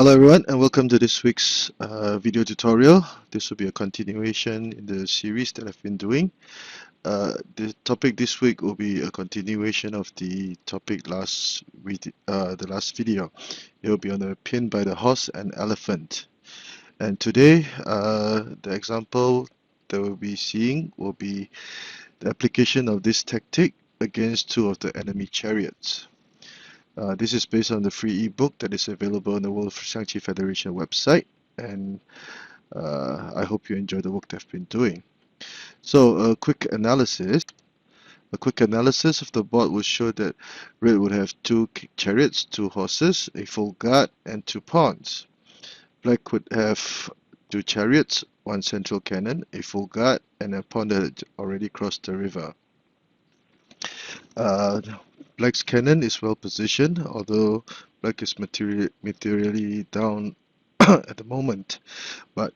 Hello everyone and welcome to this week's video tutorial. This will be a continuation in the series that I've been doing. The topic this week will be a continuation of the topic the last video. It will be on the pin by the horse and elephant. And today the example that we'll be seeing will be the application of this tactic against two of the enemy chariots. This is based on the free ebook that is available on the World Xiangqi Federation website, and I hope you enjoy the work they've been doing. So a quick analysis of the board will show that red would have two chariots, two horses, a full guard, and two pawns. Black would have two chariots, one central cannon, a full guard, and a pawn that had already crossed the river. Black's cannon is well positioned, although black is materially down at the moment. But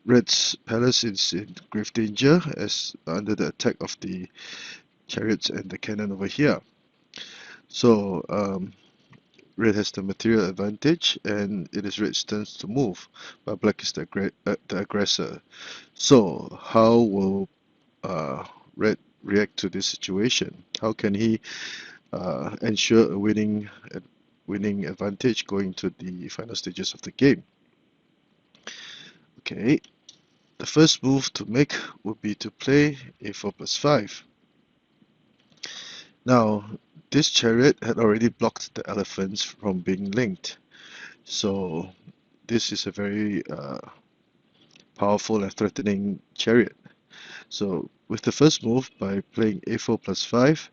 red's palace is in grave danger as under the attack of the chariots and the cannon over here. So red has the material advantage, and it is red's turn to move, but black is the aggressor. So how will red react to this situation? How can he ensure a winning advantage going to the final stages of the game? Okay, the first move to make would be to play a4+5. Now, this chariot had already blocked the elephants from being linked, so this is a very powerful and threatening chariot. So with the first move, by playing a4+5,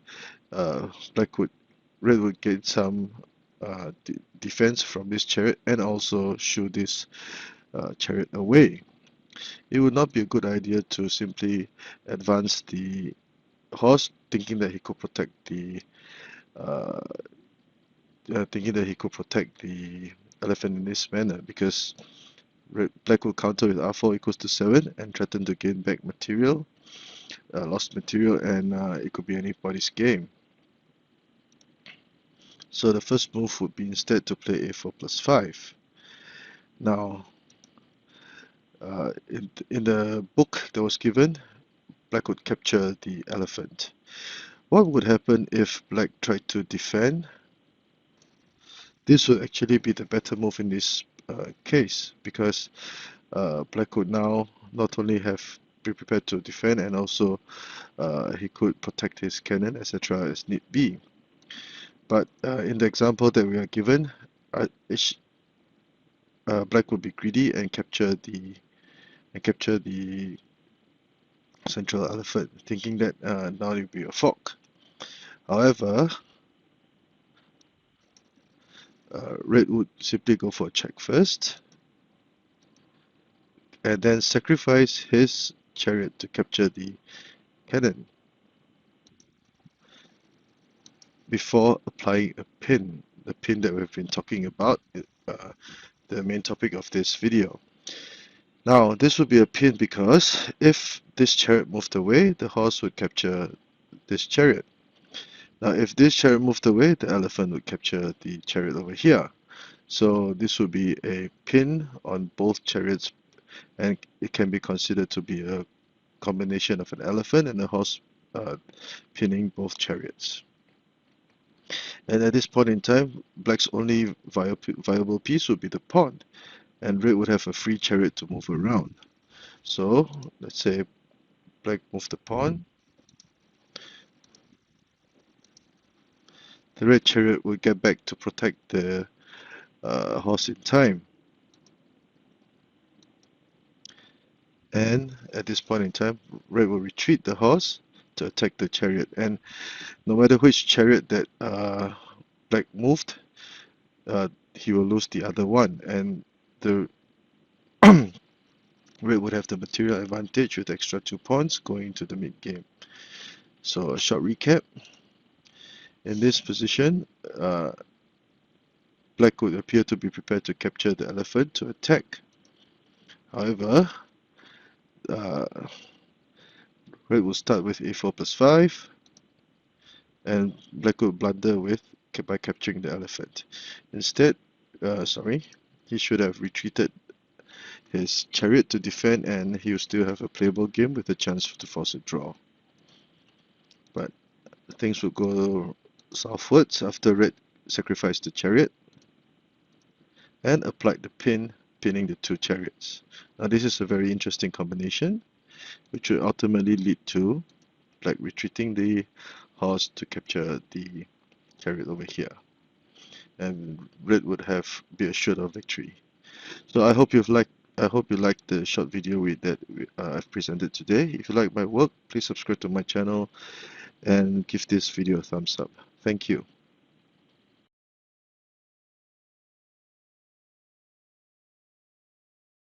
red would gain some defense from this chariot and also shoo this chariot away. It would not be a good idea to simply advance the horse, thinking that he could protect the elephant in this manner, because black will counter with r4 equals to 7 and threaten to gain back material, lost material, and it could be anybody's game. So the first move would be instead to play a4+5. Now, in the book that was given, black would capture the elephant. What would happen if black tried to defend? This would actually be the better move in this case, because black would now not only be prepared to defend, and also he could protect his cannon, etc. as need be. But in the example that we are given, black would be greedy and capture the central elephant, thinking that now it will be a fork. However, red would simply go for a check first, and then sacrifice his chariot to capture the cannon before applying a pin, the pin that we've been talking about, the main topic of this video. Now, this would be a pin because if this chariot moved away, the horse would capture this chariot. Now, if this chariot moved away, the elephant would capture the chariot over here. So this would be a pin on both chariots, and it can be considered to be a combination of an elephant and a horse pinning both chariots. And at this point in time, black's only viable piece would be the pawn, and red would have a free chariot to move around. So let's say black moved the pawn. The red chariot will get back to protect the horse in time. And at this point in time, red will retreat the horse to attack the chariot. And no matter which chariot that black moved, he will lose the other one. And the red would have the material advantage with extra 2 pawns going into the mid-game. So a short recap. In this position, black would appear to be prepared to capture the elephant to attack. However, red will start with a4+5, and black will blunder by capturing the elephant. Instead, he should have retreated his chariot to defend, and he will still have a playable game with a chance to force a draw. But things would go southwards after red sacrificed the chariot and applied the pin, pinning the two chariots. Now this is a very interesting combination, which will ultimately lead to black retreating the horse to capture the chariot over here, and red would have be assured of victory. So I hope you liked the short video that I've presented today. If you like my work, please subscribe to my channel and give this video a thumbs up. Thank you.